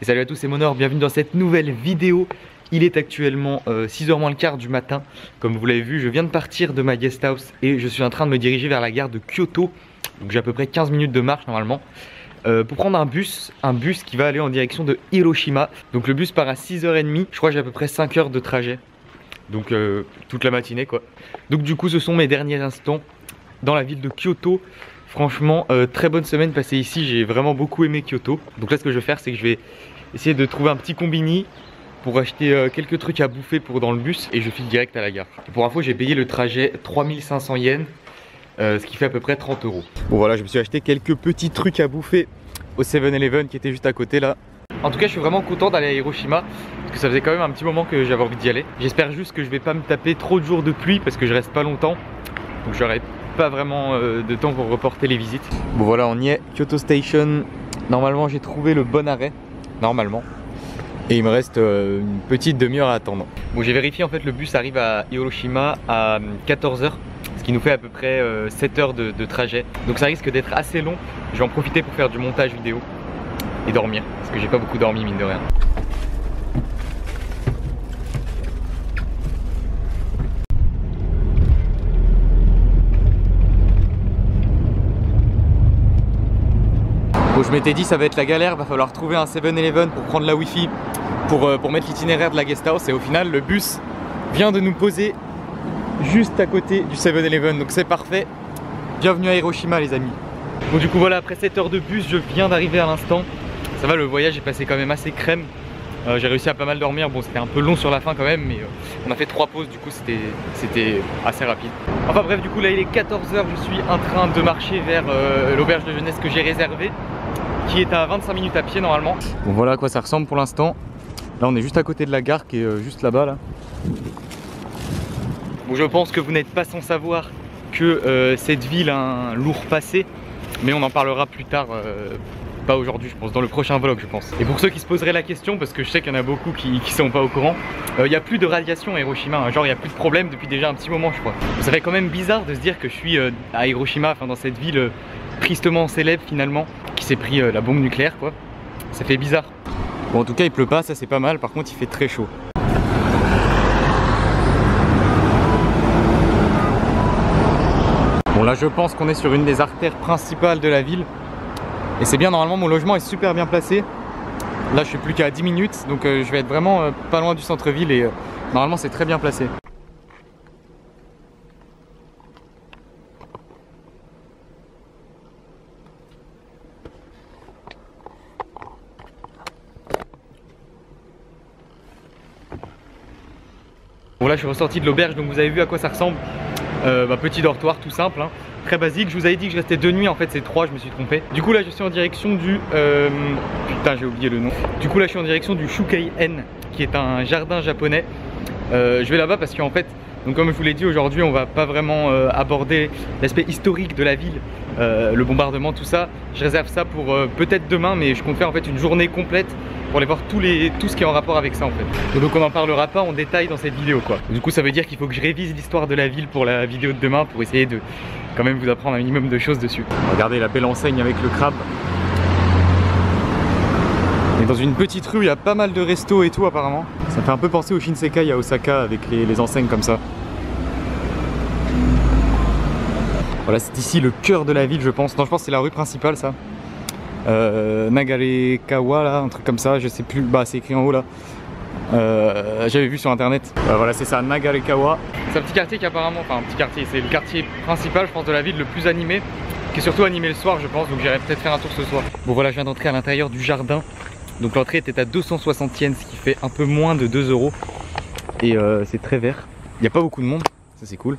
Et salut à tous, c'est Monor, bienvenue dans cette nouvelle vidéo. Il est actuellement 6h moins le quart du matin. Comme vous l'avez vu, je viens de partir de ma guest house et je suis en train de me diriger vers la gare de Kyoto. Donc j'ai à peu près 15 minutes de marche normalement. Pour prendre un bus qui va aller en direction de Hiroshima. Donc le bus part à 6h30, je crois que j'ai à peu près 5 heures de trajet. Donc toute la matinée quoi. Donc du coup ce sont mes derniers instants dans la ville de Kyoto. Franchement très bonne semaine passée ici, j'ai vraiment beaucoup aimé Kyoto. Donc là ce que je vais faire c'est que je vais essayer de trouver un petit combini pour acheter quelques trucs à bouffer pour dans le bus et je file direct à la gare. Et pour info j'ai payé le trajet 3500 yens. Ce qui fait à peu près 30 €. Bon voilà, je me suis acheté quelques petits trucs à bouffer au 7-Eleven qui était juste à côté là. En tout cas je suis vraiment content d'aller à Hiroshima parce que ça faisait quand même un petit moment que j'avais envie d'y aller. J'espère juste que je vais pas me taper trop de jours de pluie parce que je reste pas longtemps. Donc j'aurai pas vraiment de temps pour reporter les visites. Bon voilà, on y est, Kyoto Station. Normalement j'ai trouvé le bon arrêt, normalement. Et il me reste une petite demi-heure à attendre. Bon j'ai vérifié, en fait le bus arrive à Hiroshima à 14 h. Ce qui nous fait à peu près 7 heures de trajet. Donc ça risque d'être assez long. Je vais en profiter pour faire du montage vidéo et dormir. Parce que j'ai pas beaucoup dormi mine de rien. Bon je m'étais dit ça va être la galère, va falloir trouver un 7-Eleven pour prendre la wifi pour mettre l'itinéraire de la guest house. Et au final le bus vient de nous poser juste à côté du 7-Eleven, donc c'est parfait. Bienvenue à Hiroshima les amis. Bon du coup voilà, après 7 heures de bus, je viens d'arriver à l'instant. Ça va, le voyage est passé quand même assez crème. J'ai réussi à pas mal dormir, bon c'était un peu long sur la fin quand même, mais on a fait 3 pauses, du coup c'était assez rapide. Enfin bref, du coup là il est 14 h, je suis en train de marcher vers l'auberge de jeunesse que j'ai réservée, qui est à 25 minutes à pied normalement. Bon voilà à quoi ça ressemble pour l'instant. Là on est juste à côté de la gare qui est juste là-bas là. Bon, je pense que vous n'êtes pas sans savoir que cette ville a un lourd passé, mais on en parlera plus tard, pas aujourd'hui je pense, dans le prochain vlog je pense. Et pour ceux qui se poseraient la question, parce que je sais qu'il y en a beaucoup qui sont pas au courant, il n'y a plus de radiation à Hiroshima, hein, genre il n'y a plus de problème depuis déjà un petit moment je crois. Ça fait quand même bizarre de se dire que je suis à Hiroshima, enfin dans cette ville tristement célèbre finalement, qui s'est pris la bombe nucléaire quoi. Ça fait bizarre. Bon en tout cas il pleut pas, ça c'est pas mal, par contre il fait très chaud. Bon là je pense qu'on est sur une des artères principales de la ville. Et c'est bien, normalement mon logement est super bien placé. Là je suis plus qu'à 10 minutes, donc je vais être vraiment pas loin du centre-ville et normalement c'est très bien placé. Bon là je suis ressorti de l'auberge, donc vous avez vu à quoi ça ressemble. Petit dortoir tout simple, hein, très basique. Je vous avais dit que je restais 2 nuits, en fait c'est 3, je me suis trompé. Du coup là je suis en direction du... putain j'ai oublié le nom. Du coup là je suis en direction du Shukai-en, qui est un jardin japonais. Je vais là-bas parce qu'en fait, donc comme je vous l'ai dit, aujourd'hui on va pas vraiment aborder l'aspect historique de la ville, le bombardement, tout ça. Je réserve ça pour peut-être demain, mais je compte faire en fait une journée complète pour aller voir tout ce qui est en rapport avec ça en fait. Donc on n'en parlera pas en détail dans cette vidéo quoi. Du coup ça veut dire qu'il faut que je révise l'histoire de la ville pour la vidéo de demain, pour essayer de quand même vous apprendre un minimum de choses dessus. Regardez la belle enseigne avec le crabe. Et dans une petite rue il y a pas mal de restos et tout apparemment. Ça fait un peu penser au Shinsekai à Osaka avec les enseignes comme ça. Voilà, c'est ici le cœur de la ville je pense. Non je pense que c'est la rue principale ça. Nagarekawa là, un truc comme ça, je sais plus, bah c'est écrit en haut là. J'avais vu sur internet. Voilà c'est ça, Nagarekawa. C'est un petit quartier qui apparemment, enfin un petit quartier, c'est le quartier principal je pense de la ville, le plus animé, qui est surtout animé le soir je pense, donc j'irai peut-être faire un tour ce soir. Bon voilà, je viens d'entrer à l'intérieur du jardin. Donc l'entrée était à 260 yens, ce qui fait un peu moins de 2 €. Et c'est très vert. Il n'y a pas beaucoup de monde, ça c'est cool.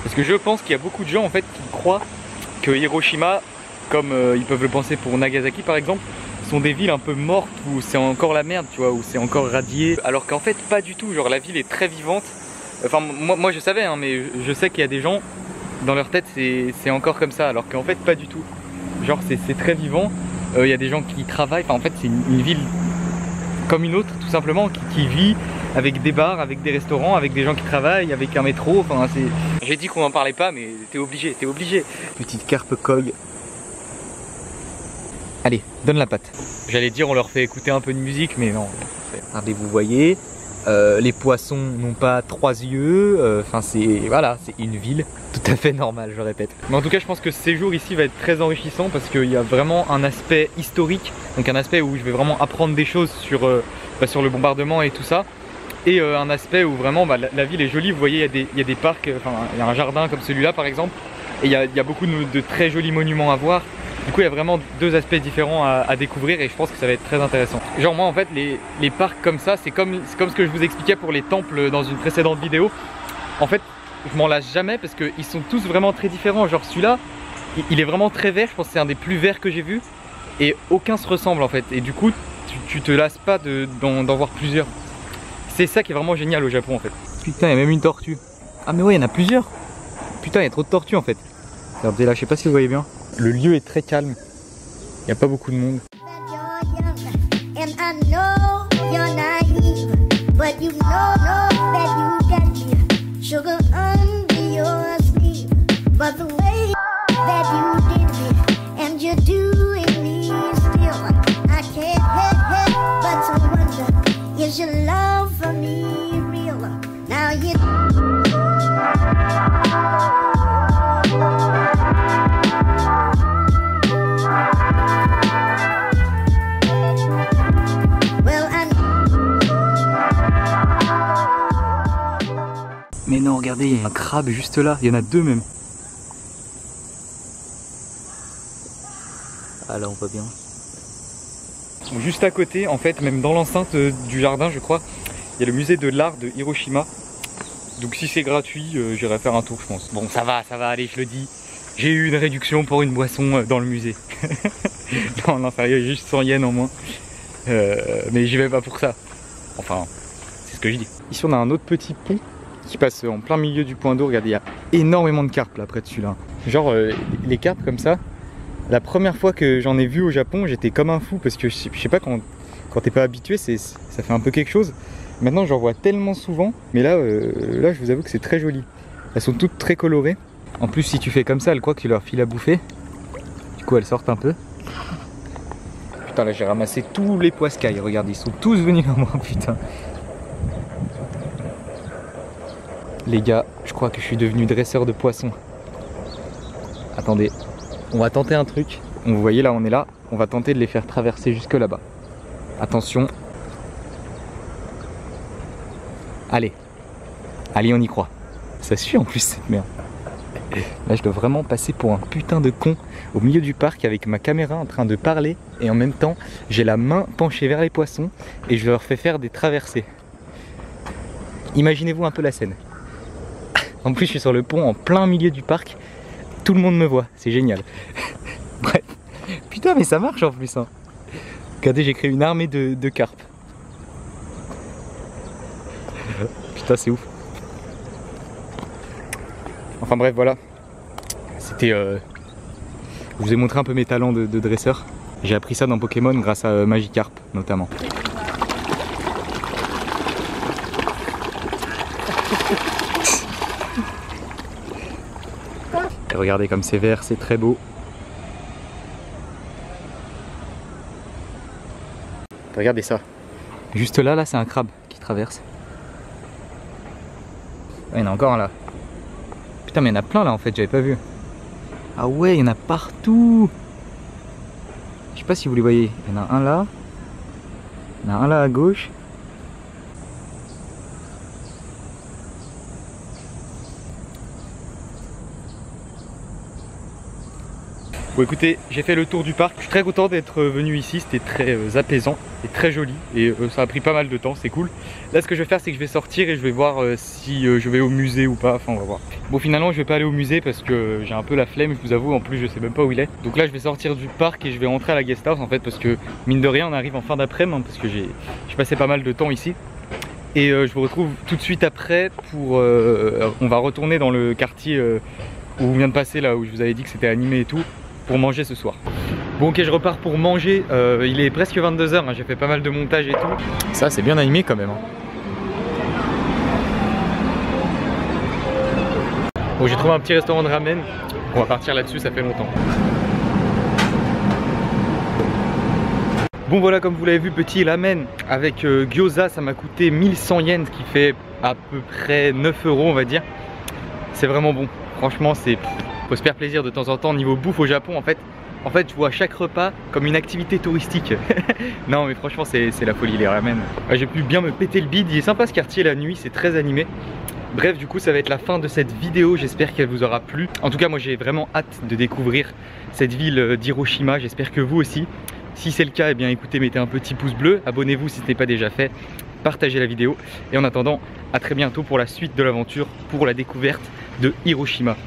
Parce que je pense qu'il y a beaucoup de gens en fait qui croient que Hiroshima, comme ils peuvent le penser pour Nagasaki par exemple, sont des villes un peu mortes où c'est encore la merde, tu vois, où c'est encore radié. Alors qu'en fait pas du tout, genre la ville est très vivante. Enfin moi je savais hein, mais je sais qu'il y a des gens dans leur tête c'est encore comme ça, alors qu'en fait pas du tout. Genre c'est très vivant, il y a des gens qui travaillent, enfin en fait c'est une ville comme une autre tout simplement qui vit. avec des bars, avec des restaurants, avec des gens qui travaillent, avec un métro. Enfin, j'ai dit qu'on n'en parlait pas, mais t'es obligé, t'es obligé. Petite carpe cog. Allez, donne la patte. J'allais dire on leur fait écouter un peu de musique, mais non. Regardez, vous voyez, les poissons n'ont pas 3 yeux. Enfin, voilà, c'est une ville tout à fait normale, je répète. Mais en tout cas, je pense que ce séjour ici va être très enrichissant parce qu'il y a vraiment un aspect historique, donc un aspect où je vais vraiment apprendre des choses sur le bombardement et tout ça. Et un aspect où vraiment la ville est jolie. Vous voyez, il y a des parcs, enfin il y a un jardin comme celui-là par exemple. Et il y a beaucoup de très jolis monuments à voir. Du coup il y a vraiment deux aspects différents à découvrir et je pense que ça va être très intéressant. Genre moi en fait les parcs comme ça, c'est comme ce que je vous expliquais pour les temples dans une précédente vidéo. En fait je m'en lasse jamais parce qu'ils sont tous vraiment très différents. Genre celui-là il est vraiment très vert, je pense que c'est un des plus verts que j'ai vu. Et aucun se ressemble en fait. Et du coup tu te lasses pas d'en voir plusieurs. C'est ça qui est vraiment génial au Japon en fait. Putain, il y a même une tortue. Ah mais ouais, il y en a plusieurs. Putain, il y a trop de tortues en fait. Regardez là, je sais pas si vous voyez bien. Le lieu est très calme. Il n'y a pas beaucoup de monde. Mais non, regardez, il y a un crabe juste là, il y en a deux même. Ah là on voit bien. Juste à côté, en fait, même dans l'enceinte du jardin je crois, il y a le musée de l'art de Hiroshima. Donc si c'est gratuit, j'irai faire un tour je pense. Bon ça va aller, je le dis. J'ai eu une réduction pour une boisson dans le musée. non sérieux, juste 100 yens en moins. Mais j'y vais pas pour ça. Enfin, c'est ce que je dis. Ici on a un autre petit pont qui passe en plein milieu du point d'eau. Regardez, il y a énormément de carpes là près de celui-là. Genre les carpes comme ça, la première fois que j'en ai vu au Japon, j'étais comme un fou parce que je sais pas, quand t'es pas habitué, ça fait un peu quelque chose. Maintenant j'en vois tellement souvent, mais là je vous avoue que c'est très joli. Elles sont toutes très colorées. En plus si tu fais comme ça, elles croient que tu leur files à bouffer. Du coup elles sortent un peu. Putain là j'ai ramassé tous les poiscailles, regardez, ils sont tous venus à moi, putain. Les gars, je crois que je suis devenu dresseur de poissons. Attendez, on va tenter un truc. Vous voyez là, on est là. On va tenter de les faire traverser jusque là-bas. Attention. Allez. Allez, on y croit. Ça suit en plus cette merde. Là, je dois vraiment passer pour un putain de con au milieu du parc avec ma caméra en train de parler. Et en même temps, j'ai la main penchée vers les poissons et je leur fais faire des traversées. Imaginez-vous un peu la scène. En plus je suis sur le pont en plein milieu du parc. Tout le monde me voit, c'est génial. Bref. Putain mais ça marche en plus hein. Regardez, j'ai créé une armée de carpes. Putain c'est ouf. Enfin bref voilà. C'était... Je vous ai montré un peu mes talents de dresseur. J'ai appris ça dans Pokémon grâce à Magikarp notamment. Et regardez comme c'est vert, c'est très beau. Regardez ça. Juste là c'est un crabe qui traverse. Ouais, il y en a encore un là. Putain mais il y en a plein là en fait, j'avais pas vu. Ah ouais, il y en a partout. Je sais pas si vous les voyez. Il y en a un là. Il y en a un là à gauche. Bon écoutez, j'ai fait le tour du parc, je suis très content d'être venu ici, c'était très apaisant et très joli et ça a pris pas mal de temps, c'est cool. Là ce que je vais faire c'est que je vais sortir et je vais voir si je vais au musée ou pas, enfin on va voir. Bon finalement je vais pas aller au musée parce que j'ai un peu la flemme, je vous avoue, en plus je sais même pas où il est. Donc là je vais sortir du parc et je vais rentrer à la guest house en fait parce que mine de rien on arrive en fin d'après-midi parce que j'ai passé pas mal de temps ici. Et je vous retrouve tout de suite après pour... on va retourner dans le quartier où on vient de passer là où je vous avais dit que c'était animé et tout. Pour manger ce soir. Bon ok, je repars pour manger, il est presque 22 h, hein, j'ai fait pas mal de montage et tout. Ça c'est bien animé quand même hein. Bon, j'ai trouvé un petit restaurant de ramen. On va partir là-dessus, ça fait longtemps. Bon voilà, comme vous l'avez vu, petit ramen avec gyoza, ça m'a coûté 1100 yens, ce qui fait à peu près 9 € on va dire. C'est vraiment bon, franchement faut se faire plaisir de temps en temps. Niveau bouffe au Japon, en fait je vois chaque repas comme une activité touristique. Non mais franchement c'est la folie les ramen. J'ai pu bien me péter le bide, il est sympa ce quartier la nuit, c'est très animé. Bref, du coup ça va être la fin de cette vidéo, j'espère qu'elle vous aura plu. En tout cas moi j'ai vraiment hâte de découvrir cette ville d'Hiroshima, j'espère que vous aussi. Si c'est le cas, eh bien écoutez, mettez un petit pouce bleu, abonnez-vous si ce n'est pas déjà fait, partagez la vidéo. Et en attendant, à très bientôt pour la suite de l'aventure, pour la découverte de Hiroshima.